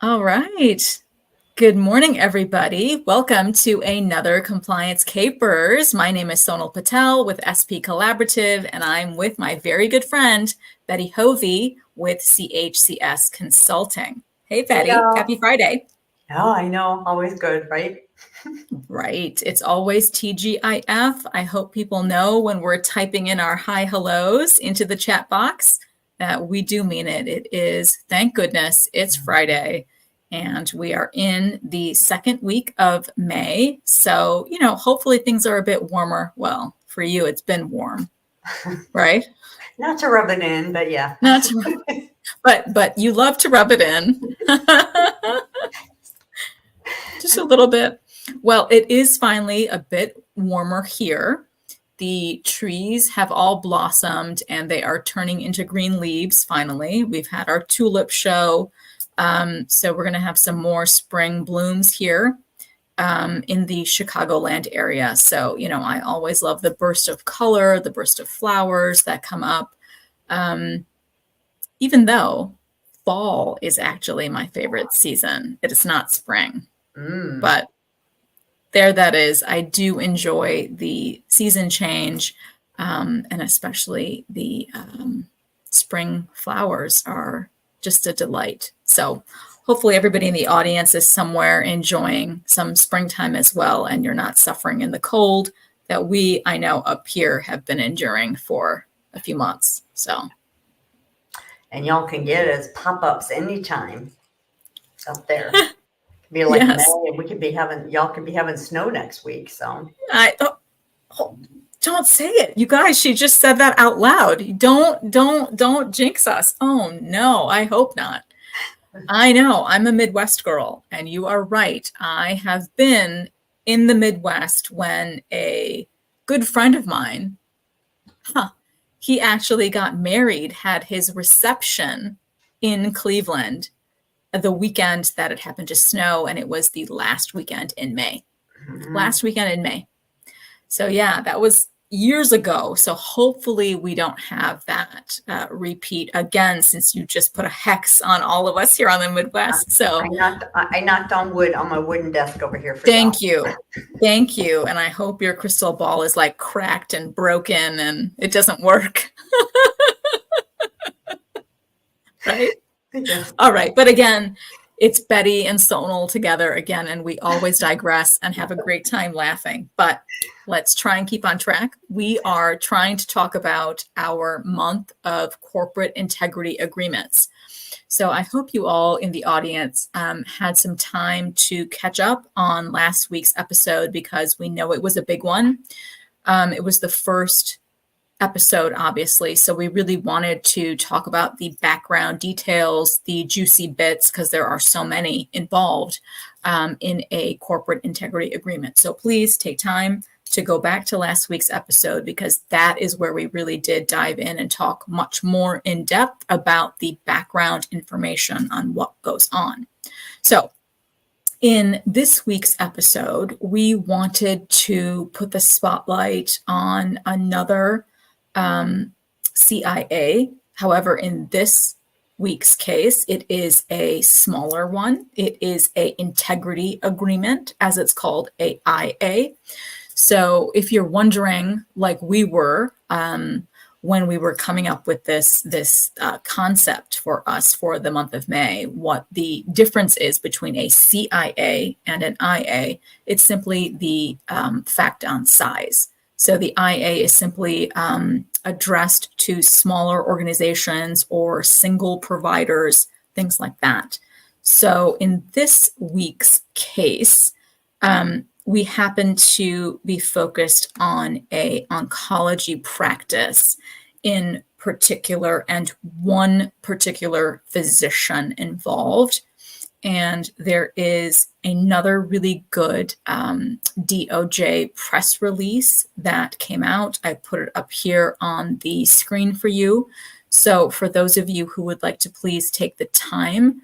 All right. Good morning, everybody. Welcome to another Compliance Capers. My name is Sonal Patel with SP Collaborative, and I'm with my very good friend, Betty Hovey with CHCS Consulting. Hey, Betty. Hello. Happy Friday. Oh, I know. Always good, right? Right. It's always TGIF. I hope people know when we're typing in our hi hellos into the chat box that we do mean it. It is, thank goodness, it's Friday. And we are in the second week of May. So, hopefully things are a bit warmer. Well, for you, it's been warm, right? Not to rub it in, but yeah. Not to, but you love to rub it in. Just a little bit. Well, it is finally a bit warmer here. The trees have all blossomed and they are turning into green leaves finally. We've had our tulip show. So we're going to have some more spring blooms here in the Chicagoland area. So, I always love the burst of color, the burst of flowers that come up. Even though fall is actually my favorite season. It is not spring, but there that is. I do enjoy the season change, and especially the spring flowers are just a delight. So hopefully everybody in the audience is somewhere enjoying some springtime as well, and you're not suffering in the cold that I know up here have been enduring for a few months. So, and y'all can get it as pop-ups anytime up there. Be like yes. May, and y'all could be having snow next week. So don't say it, you guys. She just said that out loud. Don't jinx us. Oh no, I hope not. I know I'm a Midwest girl, and you are right. I have been in the Midwest when a good friend of mine, he actually got married, had his reception in Cleveland the weekend that it happened to snow, and it was the last weekend in May. Last weekend in May. So yeah, that was years ago. So hopefully we don't have that repeat again, since you just put a hex on all of us here on the Midwest. So I knocked on wood on my wooden desk over here. Thank you. And I hope your crystal ball is like cracked and broken and it doesn't work. Right? Yes. All right. But again, it's Betty and Sonal together again, and we always digress and have a great time laughing. But let's try and keep on track. We are trying to talk about our month of corporate integrity agreements. So I hope you all in the audience had some time to catch up on last week's episode, because we know it was a big one. It was the first episode, obviously. So we really wanted to talk about the background details, the juicy bits, because there are so many involved in a corporate integrity agreement. So please take time to go back to last week's episode, because that is where we really did dive in and talk much more in depth about the background information on what goes on. So in this week's episode, we wanted to put the spotlight on another CIA. However, in this week's case, it is a smaller one. It is an integrity agreement, as it's called, a IA. So if you're wondering, like we were, when we were coming up with this concept for us for the month of May, what the difference is between a CIA and an IA, it's simply the fact on size. So the IA is simply addressed to smaller organizations or single providers, things like that. So in this week's case, we happen to be focused on a oncology practice in particular, and one particular physician involved. And there is another really good DOJ press release that came out. I put it up here on the screen for you. So for those of you who would like to please take the time,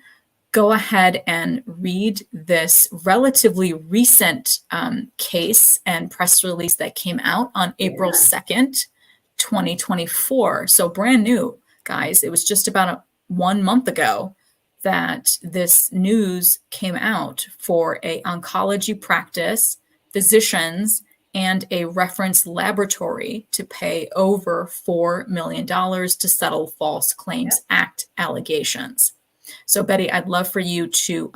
go ahead and read this relatively recent case and press release that came out on April 2nd, 2024. So brand new, guys. It was just about 1 month ago that this news came out for a oncology practice, physicians, and a reference laboratory to pay over $4 million to settle False Claims Act allegations. So, Betty, I'd love for you to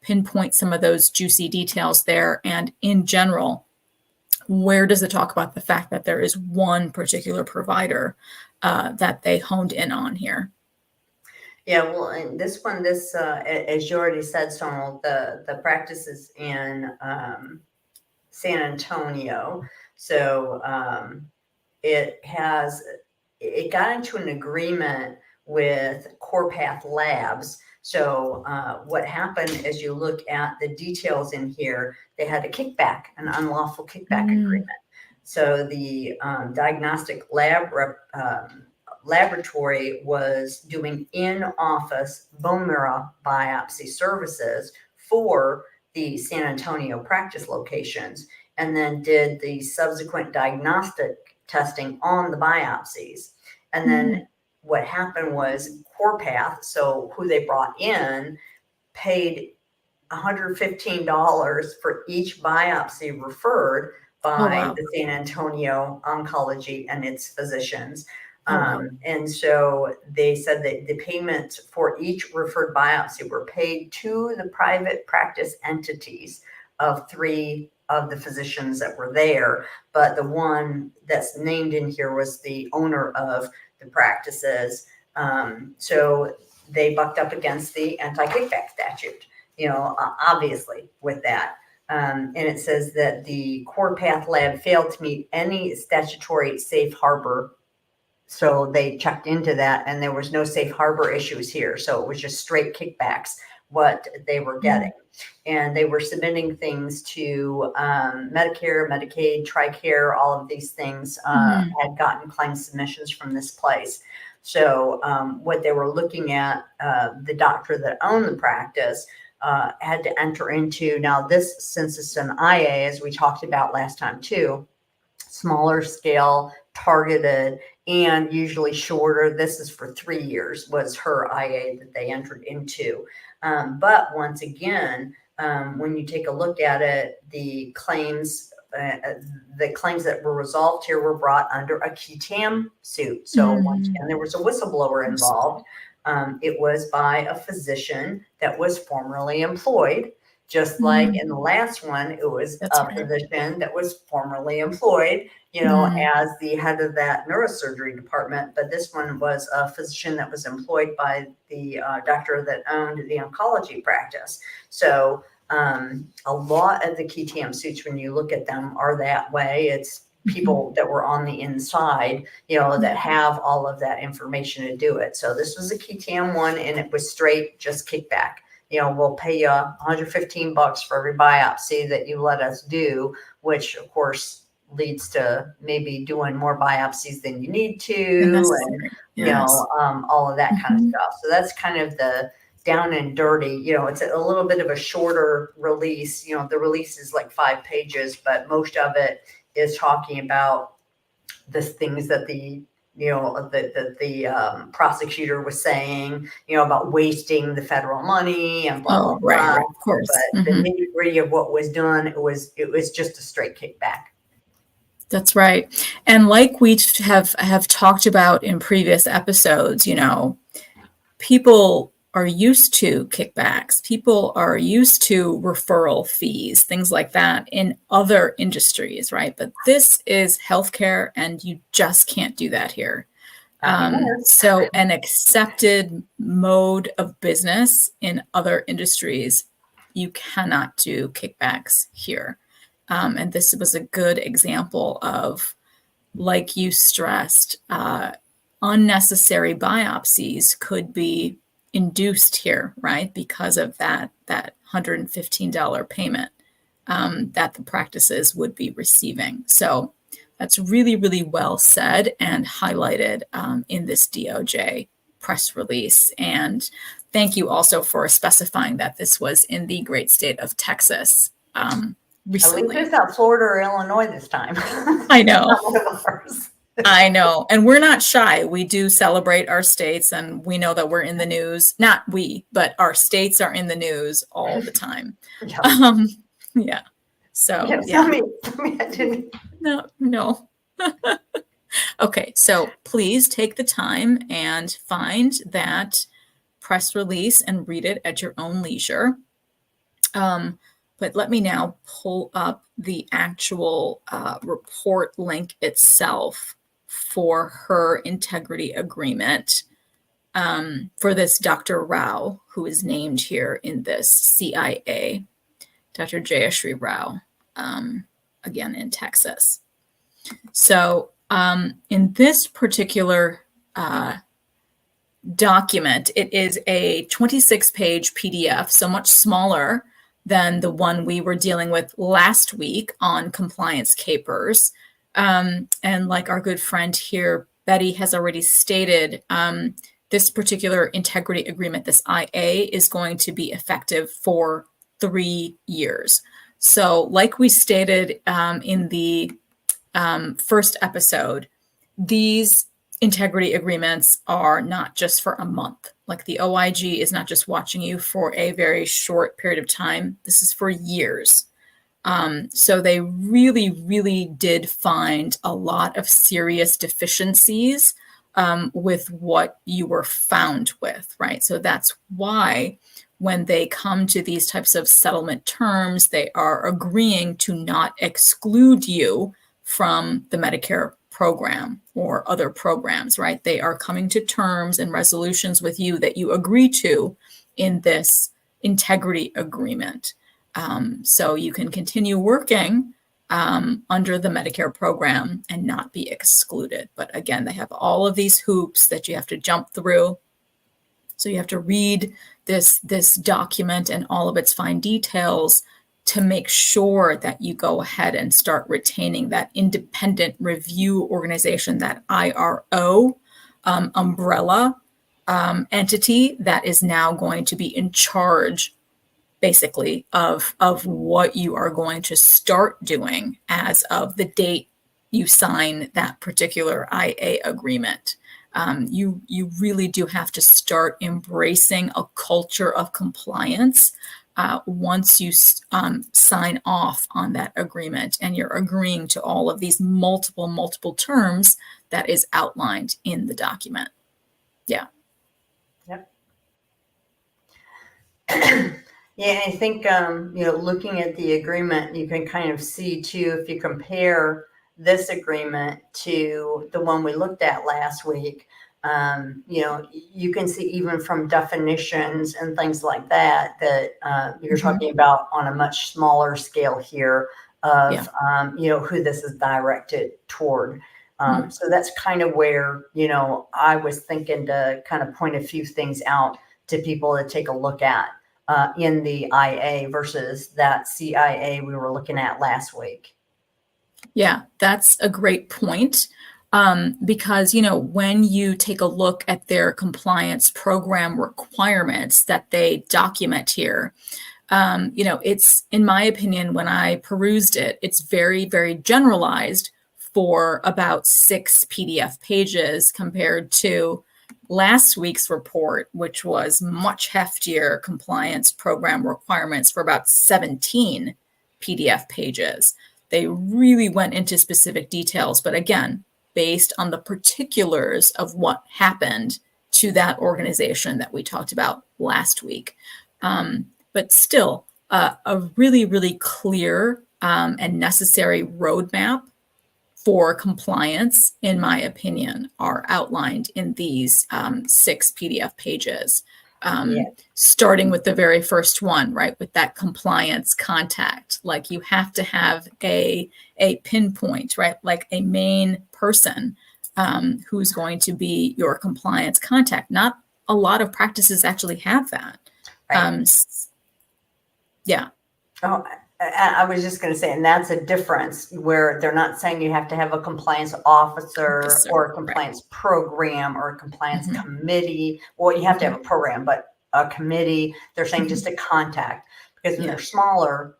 pinpoint some of those juicy details there. And in general, where does it talk about the fact that there is one particular provider that they honed in on here? Yeah, well, and this one, as you already said, Sonal, the practice is in San Antonio. So it got into an agreement with CorePath Labs. So what happened as you look at the details in here, they had a kickback, an unlawful kickback agreement. So the diagnostic laboratory was doing in-office bone marrow biopsy services for the San Antonio practice locations, and then did the subsequent diagnostic testing on the biopsies. And then what happened was CorePath, so who they brought in, paid $115 for each biopsy referred by the San Antonio Oncology and its physicians. And so they said that the payments for each referred biopsy were paid to the private practice entities of 3 of the physicians that were there. But the one that's named in here was the owner of the practices. So they bucked up against the anti-kickback statute, obviously with that. And it says that the CorePath lab failed to meet any statutory safe harbor. So they checked into that, and there was no safe harbor issues here. So it was just straight kickbacks, what they were getting. And they were submitting things to Medicare, Medicaid, TRICARE, all of these things had gotten claim submissions from this place. So what they were looking at, the doctor that owned the practice had to enter into, now this, since it's an IA, as we talked about last time too, smaller scale, targeted, and usually shorter. This is for 3 years, was her IA that they entered into. But once again, when you take a look at it, the claims that were resolved here were brought under a QTAM suit. So once again, there was a whistleblower involved. It was by a physician that was formerly employed. Just like in the last one, it was physician that was formerly employed, as the head of that neurosurgery department. But this one was a physician that was employed by the doctor that owned the oncology practice. So a lot of the QTAM suits, when you look at them, are that way. It's people that were on the inside, that have all of that information to do it. So this was a QTAM one, and it was straight just kickback. We'll pay you $115 for every biopsy that you let us do, which of course leads to maybe doing more biopsies than you need to, and all of that kind of stuff. So that's kind of the down and dirty. It's a little bit of a shorter release. The release is like 5 pages, but most of it is talking about the things that the prosecutor was saying, about wasting the federal money and blah, blah, blah. Right, of course. But the nitty gritty of what was done, it was just a straight kickback. That's right. And like we have talked about in previous episodes, people are used to kickbacks. People are used to referral fees, things like that in other industries, right? But this is healthcare, and you just can't do that here. So an accepted mode of business in other industries, you cannot do kickbacks here. And this was a good example of, like you stressed, unnecessary biopsies could be induced here, right? Because of that $115 payment that the practices would be receiving. So that's really, really well said and highlighted in this DOJ press release. And thank you also for specifying that this was in the great state of Texas recently. At least it's not Florida or Illinois this time. I know. Not one of ours. I know. And we're not shy. We do celebrate our states, and we know that we're in the news. Not we, but our states are in the news all the time. Yeah. Um, yeah. So, Yeah. yeah. Tell me I didn't. No, no. Okay. So please take the time and find that press release and read it at your own leisure. But let me now pull up the actual report link itself for her integrity agreement for this Dr. Rao, who is named here in this CIA, Dr. Jayashree Rao, again in Texas. So in this particular document, it is a 26-page PDF, so much smaller than the one we were dealing with last week on compliance capers. And like our good friend here, Betty, has already stated, this particular integrity agreement, this IA, is going to be effective for 3 years. So like we stated in the first episode, these integrity agreements are not just for a month. Like the OIG is not just watching you for a very short period of time. This is for years. So they really, really did find a lot of serious deficiencies with what you were found with, right? So that's why when they come to these types of settlement terms, they are agreeing to not exclude you from the Medicare program or other programs, right? They are coming to terms and resolutions with you that you agree to in this integrity agreement. So you can continue working under the Medicare program and not be excluded. But again, they have all of these hoops that you have to jump through. So you have to read this document and all of its fine details to make sure that you go ahead and start retaining that independent review organization, that IRO umbrella entity that is now going to be in charge, basically, of what you are going to start doing as of the date you sign that particular IA agreement. You really do have to start embracing a culture of compliance once you sign off on that agreement and you're agreeing to all of these multiple terms that is outlined in the document. Yeah. Yep. Yeah, I think, looking at the agreement, you can kind of see too, if you compare this agreement to the one we looked at last week, you can see even from definitions and things like that, you're talking about on a much smaller scale here of, who this is directed toward. So that's kind of where, I was thinking to kind of point a few things out to people to take a look at in the IA versus that CIA we were looking at last week. Yeah, that's a great point. Because, when you take a look at their compliance program requirements that they document here, it's, in my opinion, when I perused it, it's very, very generalized for about 6 PDF pages compared to last week's report, which was much heftier compliance program requirements for about 17 PDF pages. They really went into specific details, but again, based on the particulars of what happened to that organization that we talked about last week. But still, a really, really clear and necessary roadmap for compliance, in my opinion, are outlined in these 6 PDF pages. Starting with the very first one, right, with that compliance contact. Like you have to have a pinpoint, right, like a main person who's going to be your compliance contact. Not a lot of practices actually have that. Right. Yeah. Oh, I was just going to say, and that's a difference where they're not saying you have to have a compliance officer or a compliance program or a compliance committee. Well, you have to have a program, but a committee, they're saying just a contact, because when they're smaller,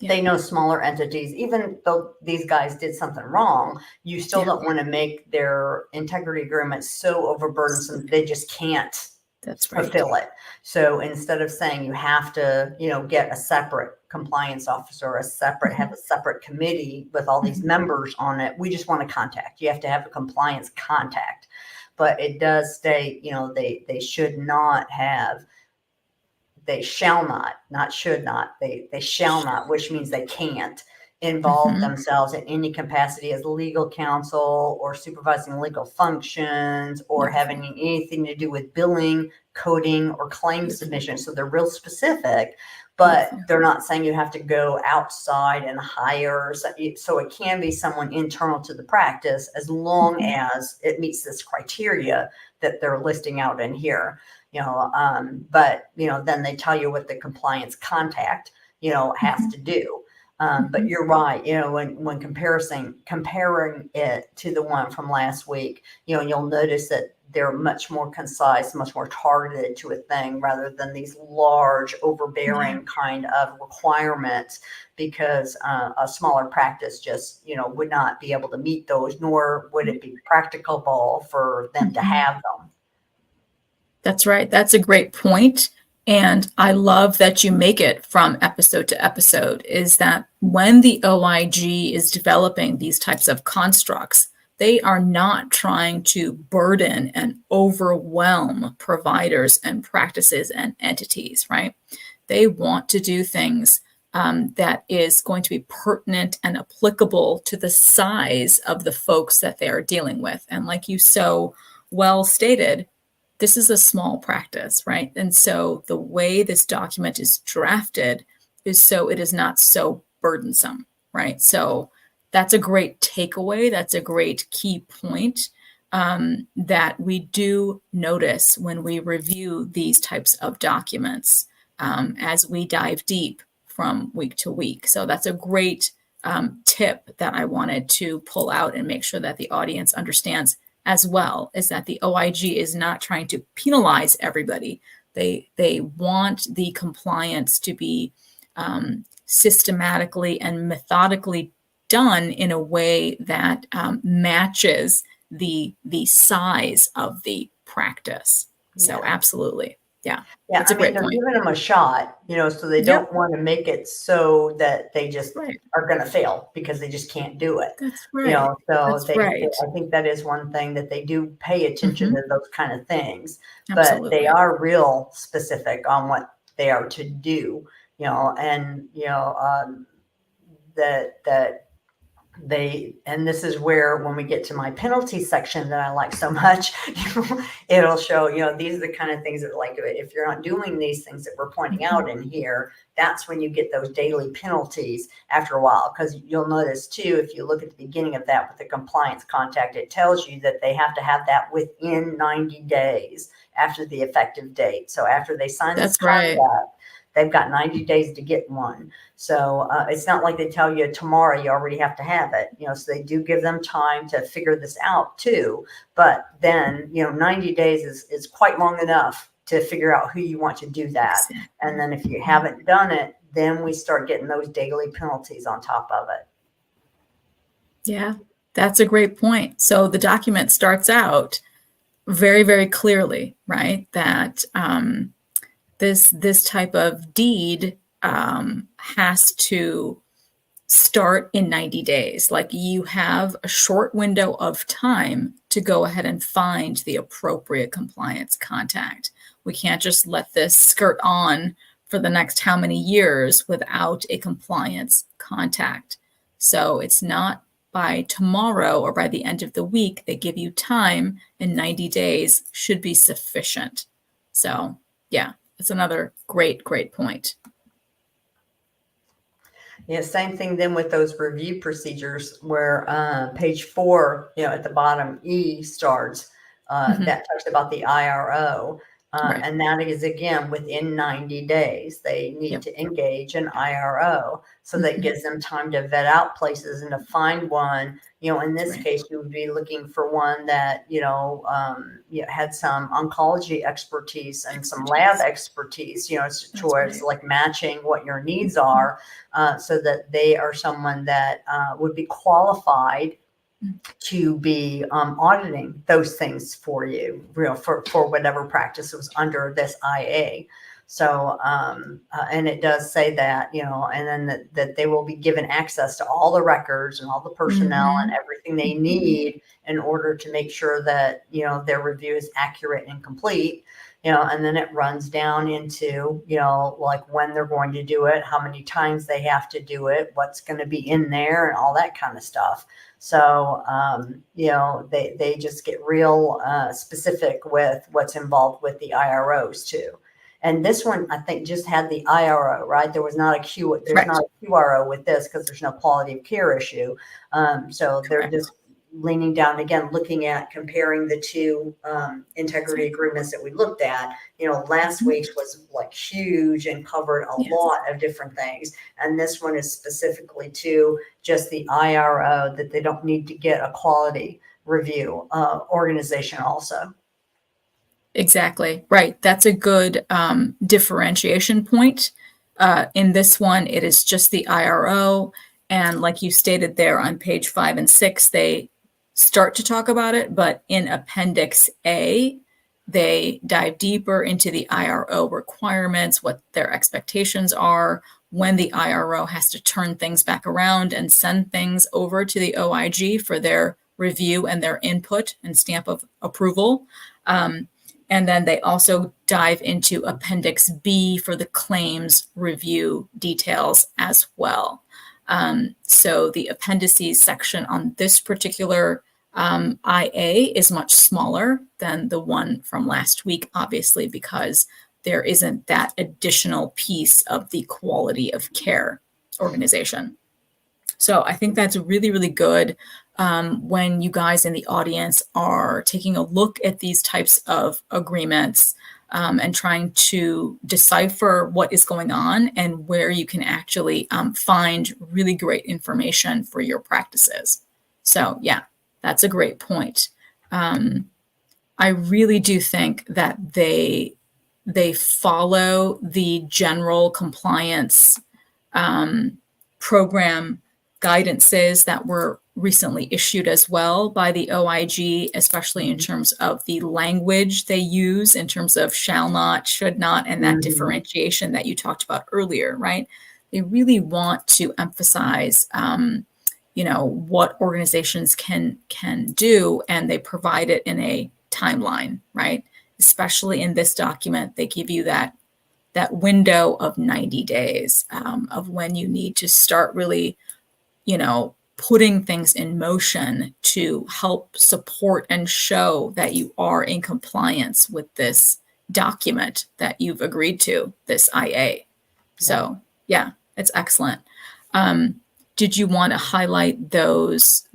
They know smaller entities, even though these guys did something wrong, you still don't want to make their integrity agreement so overburdensome they just can't fulfill it. So instead of saying you have to, get a separate compliance officer, have a separate committee with all these members on it, we just want to contact. You have to have a compliance contact. But it does state, they should not have. They shall not should not, they shall not, which means they can't involve themselves in any capacity as legal counsel or supervising legal functions or having anything to do with billing, coding, or claim submission. So they're real specific, but they're not saying you have to go outside and hire. So it can be someone internal to the practice as long as it meets this criteria that they're listing out in here. But then they tell you what the compliance contact, has to do. But you're right, when comparing it to the one from last week, you'll notice that they're much more concise, much more targeted to a thing rather than these large, overbearing kind of requirements, because a smaller practice just, would not be able to meet those, nor would it be practicable for them to have them. That's right. That's a great point. And I love that you make it from episode to episode, is that when the OIG is developing these types of constructs, they are not trying to burden and overwhelm providers and practices and entities, right? They want to do things that is going to be pertinent and applicable to the size of the folks that they are dealing with. And like you so well stated, this is a small practice, right? And so the way this document is drafted is so it is not so burdensome, right? So that's a great takeaway. That's a great key point that we do notice when we review these types of documents as we dive deep from week to week. So that's a great tip that I wanted to pull out and make sure that the audience understands as well, is that the OIG is not trying to penalize everybody. They want the compliance to be systematically and methodically done in a way that matches the size of the practice. So absolutely. Yeah. That's a great point. They're giving them a shot, so they don't want to make it so that they just are going to fail because they just can't do it. That's right. I think that is one thing that they do pay attention to those kind of things, but they are real specific on what they are to do, and, and this is where, when we get to my penalty section that I like so much, it'll show, these are the kind of things that, like, if you're not doing these things that we're pointing out in here, that's when you get those daily penalties after a while. Because you'll notice too, if you look at the beginning of that with the compliance contact, it tells you that they have to have that within 90 days after the effective date. So after they sign this contract, they've got 90 days to get one. So it's not like they tell you tomorrow you already have to have it. So they do give them time to figure this out too. But then, 90 days is quite long enough to figure out who you want to do that. And then if you haven't done it, then we start getting those daily penalties on top of it. Yeah, that's a great point. So the document starts out very, very clearly, right? That this type of deed has to start in 90 days. Like, you have a short window of time to go ahead and find the appropriate compliance contact. We can't just let this skirt on for the next how many years without a compliance contact. So it's not by tomorrow or by the end of the week. They give you time, and 90 days should be sufficient. So yeah, that's another great point. Yeah, same thing then with those review procedures where page 4, at the bottom, E starts, that talks about the IRO. Right. And that is, again, within 90 days, they need to engage an IRO. So that gives them time to vet out places and to find one. In this case, you would be looking for one that, had some oncology expertise and some lab expertise, towards like matching what your needs are, so that they are someone that would be qualified to be auditing those things for you, for whatever practice was under this IA. So, and it does say that, and then that they will be given access to all the records and all the personnel and everything they need in order to make sure that, their review is accurate and complete. And then it runs down into, like when they're going to do it, how many times they have to do it, what's going to be in there, and all that kind of stuff. So, they just get real specific with what's involved with the IROs too. And this one, I think, just had the IRO, right? There was not a there's not a QRO with this because there's no quality of care issue. So they're just leaning down, again, looking at comparing the two integrity agreements that we looked at. Last week's was like huge and covered a lot of different things. And this one is specifically to just the IRO, that they don't need to get a quality review organization also. Exactly. Right. That's a good differentiation point. In this one, it is just the IRO. And like you stated there on page 5 and 6, they start to talk about it, but in Appendix A, they dive deeper into the IRO requirements, what their expectations are, when the IRO has to turn things back around and send things over to the OIG for their review and their input and stamp of approval. And then they also dive into Appendix B for the claims review details as well. So the appendices section on this particular IA is much smaller than the one from last week, obviously, because there isn't that additional piece of the quality of care organization. So I think that's really, really good when you guys in the audience are taking a look at these types of agreements and trying to decipher what is going on and where you can actually find really great information for your practices. So yeah, that's a great point. I really do think that they follow the general compliance program guidances that were recently issued as well by the OIG, especially in terms of the language they use in terms of shall not, should not, and that differentiation that you talked about earlier, right? They really want to emphasize, what organizations can do, and they provide it in a timeline, right? Especially in this document, they give you that window of 90 days of when you need to start really, putting things in motion to help support and show that you are in compliance with this document that you've agreed to, this IA. So yeah, it's excellent. Did you want to highlight those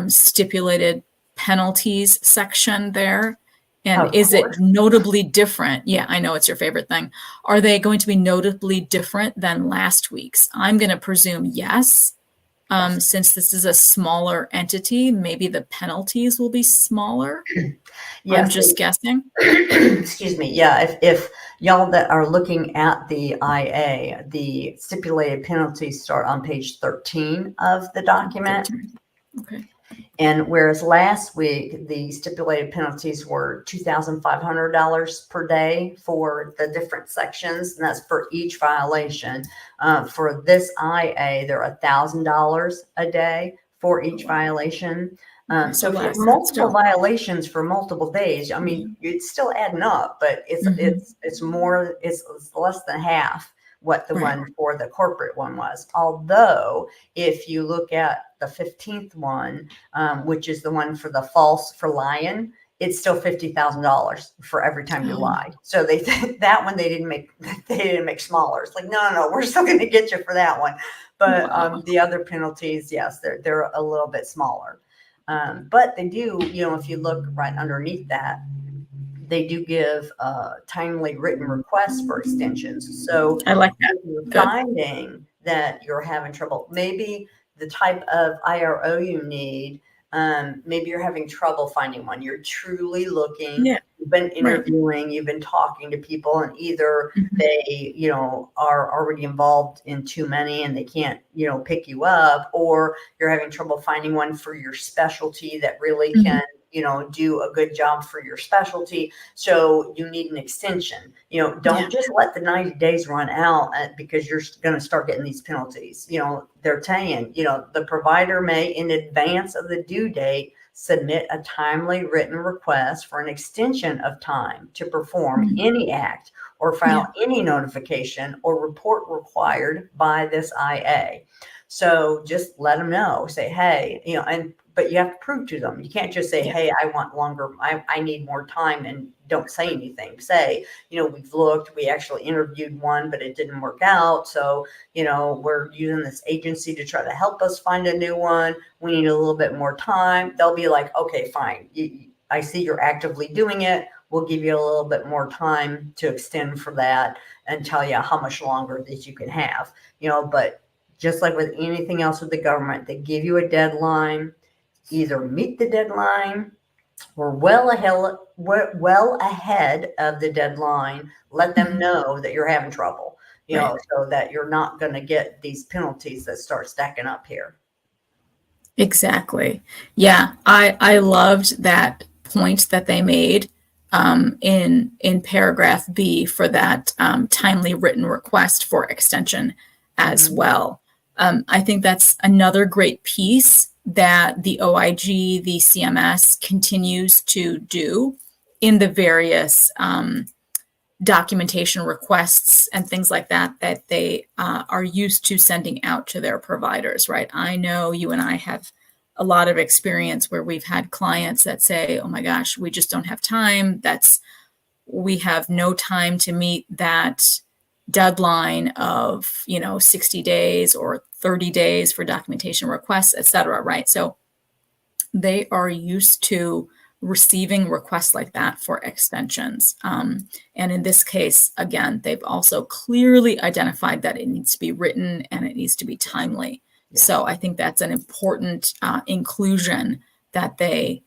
stipulated penalties section there? And is it notably different? Yeah, I know it's your favorite thing. Are they going to be notably different than last week's? I'm going to presume yes. Since this is a smaller entity, maybe the penalties will be smaller. Yes, I'm just guessing. Excuse me. Yeah, if y'all that are looking at the IA, the stipulated penalties start on page 13 of the document. 13. Okay. And whereas last week, the stipulated penalties were $2,500 per day for the different sections, and that's for each violation. For this IA, they're $1,000 a day for each violation. So if you have multiple violations for multiple days, I mean, it's still adding up, but it's less than half what the one for the corporate one was. Although if you look at the 15th one, which is the one for the false for lying, it's still $50,000 for every time you lie. So that one they didn't make smaller. It's like, no, we're still going to get you for that one. But the other penalties, yes, they're a little bit smaller. But they do, if you look right underneath that, they do give timely written requests for extensions. So I like that. if you're Good. finding that you're having trouble, maybe the type of IRO you need, maybe you're having trouble finding one. You're truly looking. Yeah. You've been Right. interviewing, you've been talking to people, and either they, are already involved in too many and they can't, pick you up, or you're having trouble finding one for your specialty that really can, do a good job for your specialty. So you need an extension. Don't just let the 90 days run out because you're going to start getting these penalties. They're saying, the provider may, in advance of the due date, submit a timely written request for an extension of time to perform any act or file any notification or report required by this IA. So just let them know, say, hey, but you have to prove to them. You can't just say, hey, I want longer. I need more time, and don't say anything. Say, we've looked, we actually interviewed one, but it didn't work out. So, we're using this agency to try to help us find a new one. We need a little bit more time. They'll be like, okay, fine. I see you're actively doing it. We'll give you a little bit more time to extend for that and tell you how much longer that you can have, but just like with anything else with the government, they give you a deadline. Either meet the deadline or well ahead of the deadline, let them know that you're having trouble, so that you're not going to get these penalties that start stacking up here. Exactly. Yeah, I loved that point that they made in paragraph B for that timely written request for extension as well. I think that's another great piece that the OIG, the CMS continues to do in the various documentation requests and things like that they are used to sending out to their providers, right? I know you and I have a lot of experience where we've had clients that say, oh my gosh, we just don't have time. We have no time to meet that deadline of 60 days or 30 days for documentation requests, et cetera, right? So they are used to receiving requests like that for extensions. And in this case, again, they've also clearly identified that it needs to be written and it needs to be timely. Yeah. So I think that's an important inclusion that they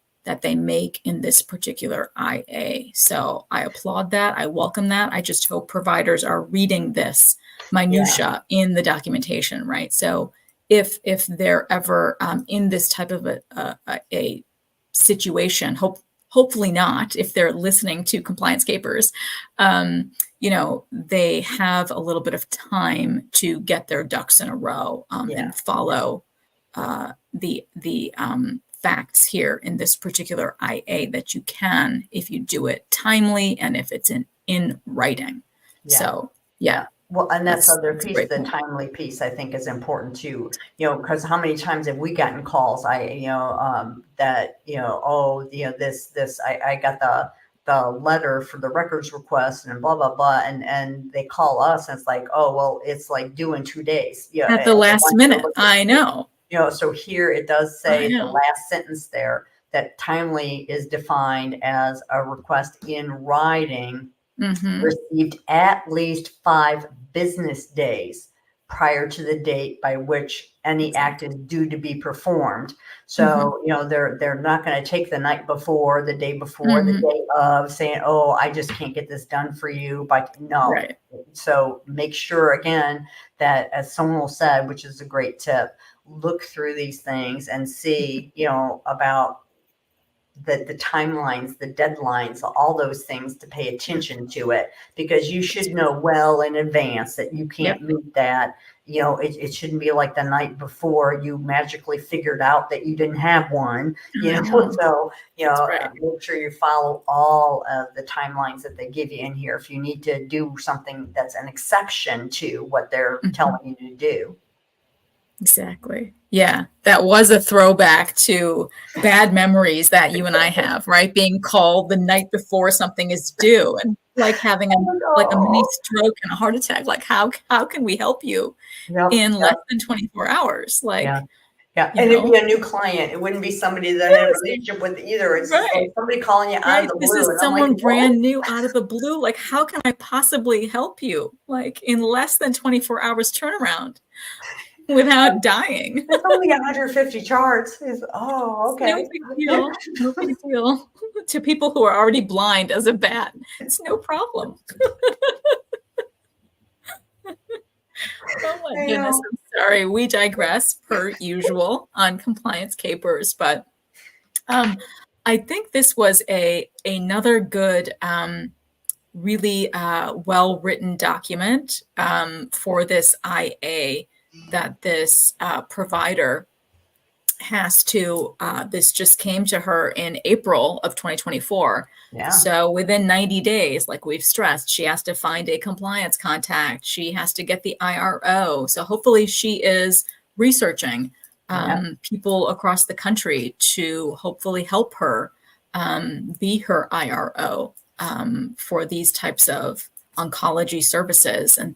make in this particular IA. So I applaud that. I welcome that. I just hope providers are reading this minutia in the documentation, right? So if they're ever in this type of a situation, hopefully not, if they're listening to compliance capers, they have a little bit of time to get their ducks in a row and follow the facts here in this particular IA that you can if you do it timely and if it's in writing. Yeah. So, yeah. Well, and that's the other piece, the timely piece, I think is important too, because how many times have we gotten calls, I got the letter for the records request and blah, blah, blah. And they call us and it's like, oh, well, it's like due in 2 days. Yeah. At the last minute. I know. So here it does say the last sentence there that timely is defined as a request in writing received at least 5 business days prior to the date by which any act is due to be performed. So, they're not going to take the night before, the day before, the day of, saying, oh, I just can't get this done for you. No. Right. So make sure, again, that as Sonal said, which is a great tip, look through these things and see, about the timelines, the deadlines, all those things, to pay attention to it, because you should know well in advance that you can't meet that. It shouldn't be like the night before you magically figured out that you didn't have one, so, make sure you follow all of the timelines that they give you in here. If you need to do something that's an exception to what they're telling you to do. Exactly. Yeah, that was a throwback to bad memories that you and I have, right? Being called the night before something is due and like having a mini stroke and a heart attack. Like how can we help you in less than 24 hours? Yeah, you and it'd know? be a new client. It wouldn't be somebody that I had a Yes, relationship with either. It's just like right. somebody calling you out of Right. the This blue, is and I'm like, someone "What?" brand new out of the blue. Like, how can I possibly help you? Like, in less than 24 hours turnaround without dying. It's only 150 charts. It's, oh, No okay. big deal. No big deal. To people who are already blind as a bat, it's no problem. Oh my I goodness. know. I'm sorry. We digress per usual on compliance capers, but um, I think this was another good, really well written document for this IA that this provider has to, this just came to her in April of 2024. Yeah. So within 90 days, like we've stressed, she has to find a compliance contact. She has to get the IRO. So hopefully she is researching Yeah. people across the country to hopefully help her be her IRO for these types of oncology services and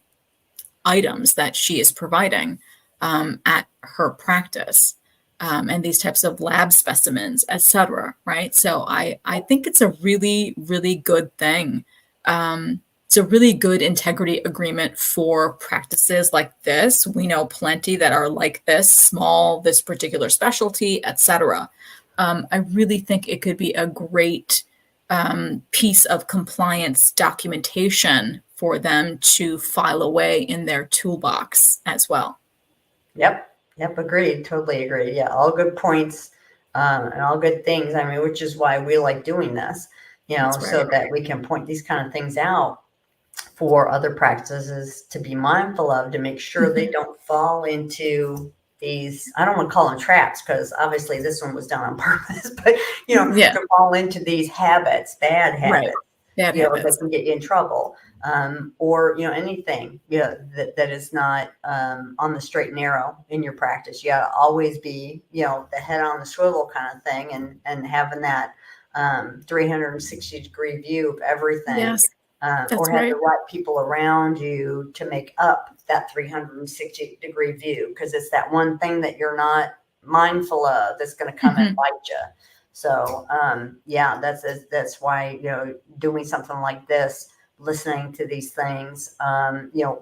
items that she is providing at her practice. And these types of lab specimens, et cetera, right? So I think it's a really, really good thing. It's a really good integrity agreement for practices like this. We know plenty that are like this, small, this particular specialty, et cetera. I really think it could be a great piece of compliance documentation for them to file away in their toolbox as well. Yep. Yep. Agreed. Totally agreed. Yeah. All good points, and all good things. I mean, which is why we like doing this, That's so right. that we can point these kind of things out for other practices to be mindful of, to make sure they don't fall into these, I don't want to call them traps, because obviously this one was done on purpose, but Yeah, to fall into these habits, bad right. habits, Bad that habits. can get you in trouble. Or anything that is not on the straight and narrow in your practice. You got to always be the head on the swivel kind of thing, and having that 360-degree view of everything, Yes, or that's have the right. right people around you to make up that 360-degree view, because it's that one thing that you're not mindful of that's going to come and Mhm. bite you. So yeah, that's why doing something like this, listening to these things,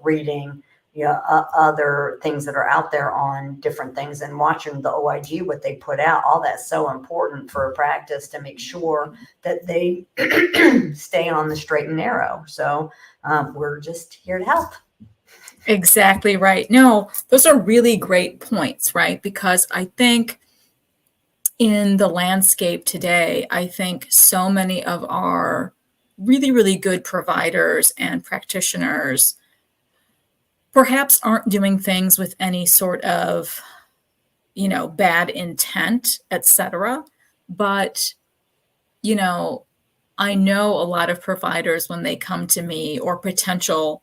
reading other things that are out there on different things, and watching the OIG, what they put out, all that's so important for a practice to make sure that they stay on the straight and narrow. So we're just here to help. Exactly right. No, those are really great points, right? Because I think in the landscape today, I think so many of our really, really good providers and practitioners perhaps aren't doing things with any sort of, bad intent, etc. But, you know, I know a lot of providers when they come to me, or potential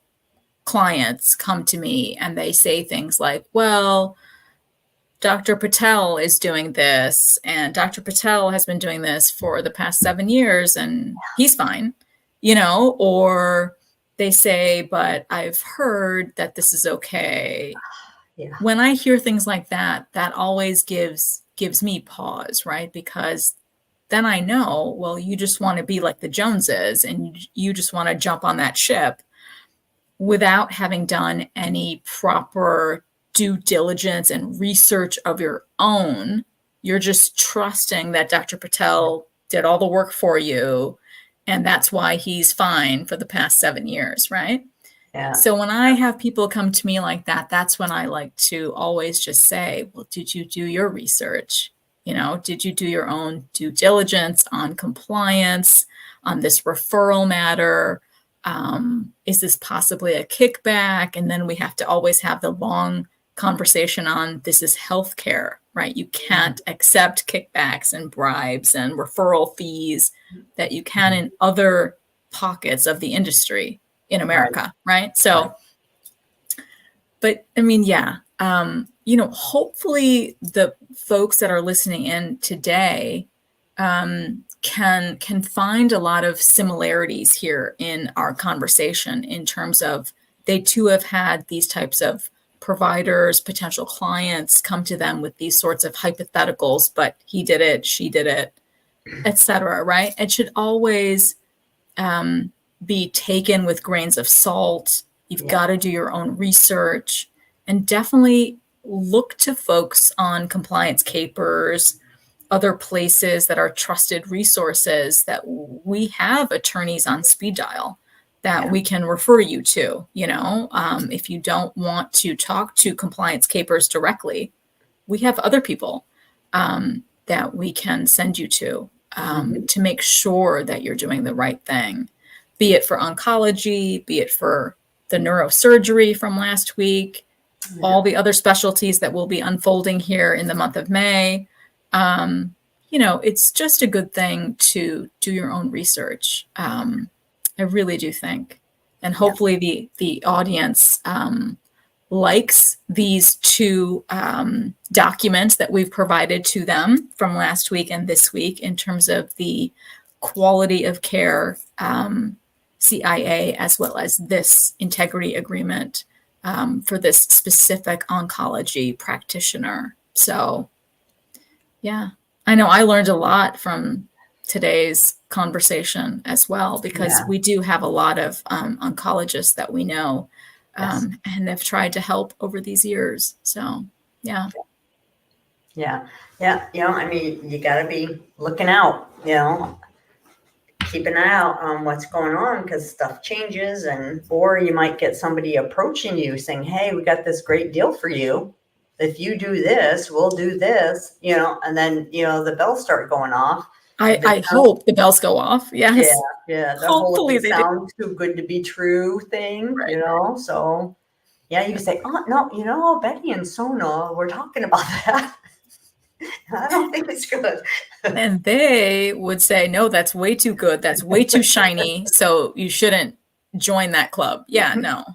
clients come to me, and they say things like, well, Dr. Patel is doing this, and Dr. Patel has been doing this for the past 7 years, and he's fine, or they say, but I've heard that this is okay. Yeah. When I hear things like that, that always gives me pause, right? Because then I know, well, you just want to be like the Joneses, and you just want to jump on that ship without having done any proper due diligence and research of your own. You're just trusting that Dr. Patel did all the work for you, and that's why he's fine for the past 7 years, right? Yeah. So when I have people come to me like that, that's when I like to always just say, well, did you do your research? Did you do your own due diligence on compliance, on this referral matter? Is this possibly a kickback? And then we have to always have the long conversation on, this is healthcare, right? You can't accept kickbacks and bribes and referral fees that you can in other pockets of the industry in America, right? So, but I mean, yeah, hopefully the folks that are listening in today can find a lot of similarities here in our conversation, in terms of they too have had these types of providers, potential clients come to them with these sorts of hypotheticals, but he did it, she did it, etc. Right? It should always be taken with grains of salt. You've got to do your own research, and definitely look to folks on compliance capers, other places that are trusted resources, that we have attorneys on speed dial that we can refer you to. If you don't want to talk to compliance capers directly, we have other people that we can send you to make sure that you're doing the right thing, be it for oncology, be it for the neurosurgery from last week, all the other specialties that will be unfolding here in the month of May. It's just a good thing to do your own research. I really do think. And hopefully the audience likes these two documents that we've provided to them from last week and this week in terms of the quality of care CIA, as well as this integrity agreement for this specific oncology practitioner. So, yeah, I know I learned a lot from today's conversation as well, because we do have a lot of oncologists that we know and have tried to help over these years. So, yeah. I mean, you got to be looking out, keep an eye out on what's going on, because stuff changes, or you might get somebody approaching you saying, hey, we got this great deal for you. If you do this, we'll do this, and then, the bells start going off. I hope the bells go off. Yes. Yeah. The Hopefully whole they sounds too good to be true thing, right. So you can say, oh, no, Betty and Sonal, we're talking about that. I don't think it's good. And they would say, no, that's way too good. That's way too shiny. So you shouldn't join that club. Yeah, no,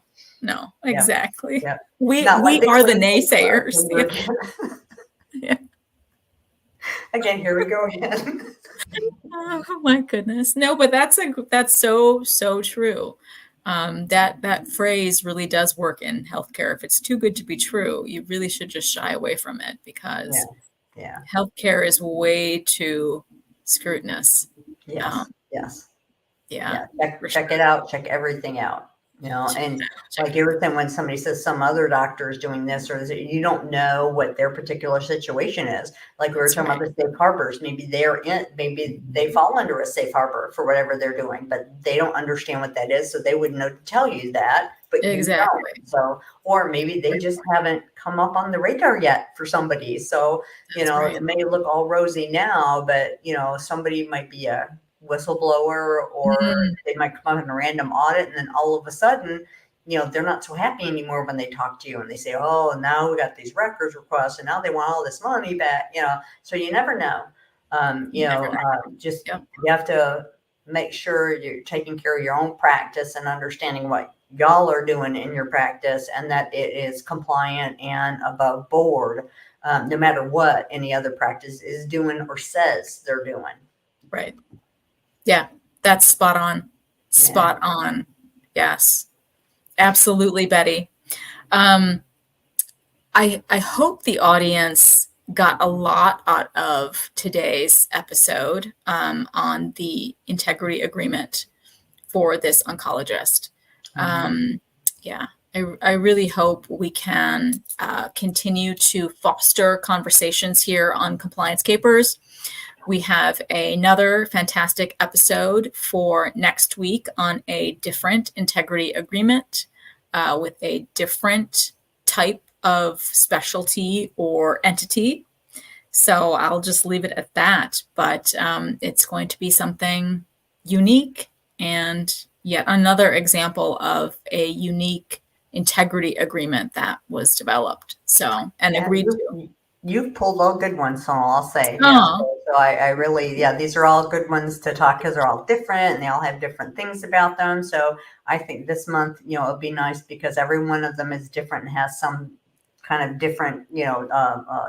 exactly. Yep. We are the naysayers. Yeah. Again, here we go again. Oh my goodness. No, but that's so true. That phrase really does work in healthcare. If it's too good to be true, you really should just shy away from it, because healthcare is way too scrutinous. Yes. Yeah. Check it out. Check everything out. And like everything, when somebody says some other doctor is doing this or this, you don't know what their particular situation is. Like we were talking about the safe harbors. Maybe maybe they fall under a safe harbor for whatever they're doing, but they don't understand what that is. So they wouldn't know to tell you that, but you don't. So, or maybe they just haven't come up on the radar yet for somebody. So, it may look all rosy now, but somebody might be a whistleblower, or they might come up in a random audit, and then all of a sudden, they're not so happy anymore when they talk to you and they say, oh, now we got these records requests and now they want all this money back, so you never know. You have to make sure you're taking care of your own practice and understanding what y'all are doing in your practice, and that it is compliant and above board, no matter what any other practice is doing or says they're doing. Right. Yeah, that's spot on. Spot on. Yes, absolutely, Betty. I hope the audience got a lot out of today's episode on the integrity agreement for this oncologist. I really hope we can continue to foster conversations here on Compliance Capers. We have another fantastic episode for next week on a different integrity agreement with a different type of specialty or entity. So I'll just leave it at that. But it's going to be something unique, and yet another example of a unique integrity agreement that was developed. So, and agreed to. You've pulled all good ones, so I'll say. So I really, these are all good ones to talk, because they're all different and they all have different things about them. So I think this month, it'll be nice because every one of them is different and has some kind of different,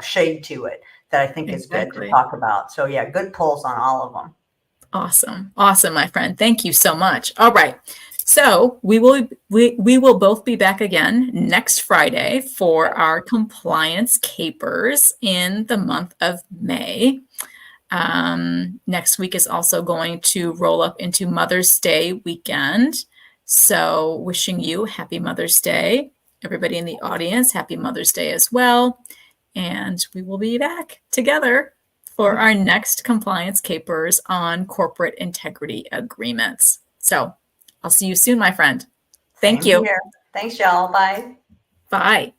shade to it that I think is good to talk about. So good pulls on all of them. Awesome. Awesome, my friend. Thank you so much. All right. So we will both be back again next Friday for our compliance capers in the month of May. Next week is also going to roll up into Mother's Day weekend. So wishing you happy Mother's Day. Everybody in the audience, happy Mother's Day as well. And we will be back together for our next compliance capers on corporate integrity agreements. So I'll see you soon, my friend. Thank you. Thanks, y'all. Bye. Bye.